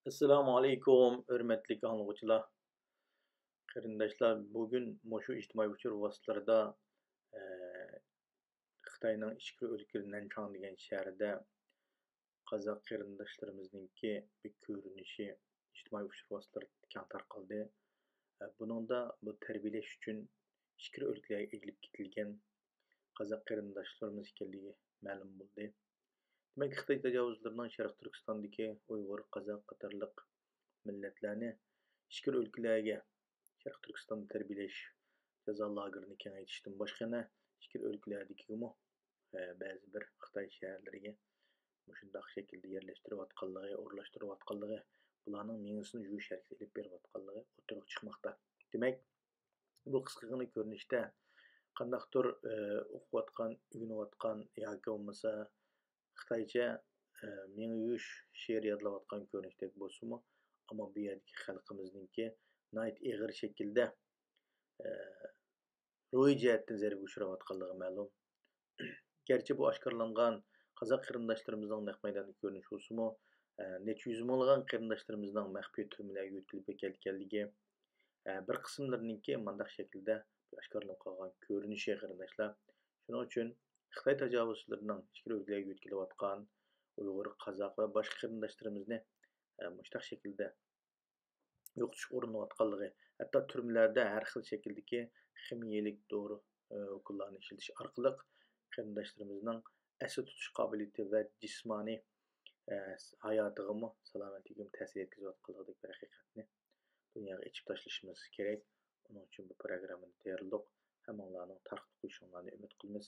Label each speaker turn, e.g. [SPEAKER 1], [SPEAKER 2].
[SPEAKER 1] Assalomu alaykum, hurmatli anglag'uchilar, qarindoshlar. Bugun mushu ijtimoiy uchur vositalarida eee, Xitoyning ichki o'lkasi Nanchang degan shahrida qozoq qarindoshlarimizningki bir ko'rinishi ijtimoiy uchur vositalarida keng tarqaldi. Buningda bu tarbiyalash uchun ichki o'lkalarga egilib ketilgan qozoq qarindoshlarimiz ekanligi ma'lum bo'ldi. Demak, Xitoy tajovuzlarining Sharq Turkistondagi Uyg'ur, qozoq qatorliq millatlarni ichki o'lkalarga Sharq Turkistonda tarbiyalash jazo lagerini kengaytirishdan boshqa yana ichki o'lkalardagimi ba'zi bir Xitoy shaharlariga shundoq shaklda yerlashtirayotganligi, o'rlashtirayotganligi, bularning mengisini yuvish harakati ilib berayotganligi o'tirib chiqmoqda. Demak, bu qisqagina ko'rinishda qandaqdir o'qiyotgan, o'rganayotgan yoki bo'lmasa Xitoycha meni yuvish she'r yodlayotgan ko'rinishdek bo'lsa-mu, ammo bu yerdagi xalqimizningki nihoyat ig'ir shaklda ro'yi jihatdan zararga uchrayotganligi ma'lum. Gerçi bu oshkorlangan qozoq qarindoshlarimizning naq maydonda ko'rinishi bo'lsa-mu, necha yuz minglagan qarindoshlarimizni maxfiy turmalarga o'tkazib ketganligi, bir qismlarininki mandaq shaklda oshkorlanib qolgan ko'rinishi qarindoshlar. Shuning uchun Xitoy tajovuzchilarining ichki o'lkalarga o'tkazilayotgan Uyg'ur, qozoq va boshqa qarindoshlarimizni mushtaq shaklda yo'qotishga urinayotganligi, hatto turmalarda har xil shakldagi ximiyalik dori ukullarni ishlatish orqali qarindoshlarimizning asl tutish qobiliyati va jismoniy hayotigami, salomatligiga ta'sir yetkazayotganligidagi bir haqiqatni dunyoga ichib tashlashimiz kerak. Uning uchun bu programmani tayyorladik. Hammanglarning tarqib qo'yishinglarni umid qilamiz.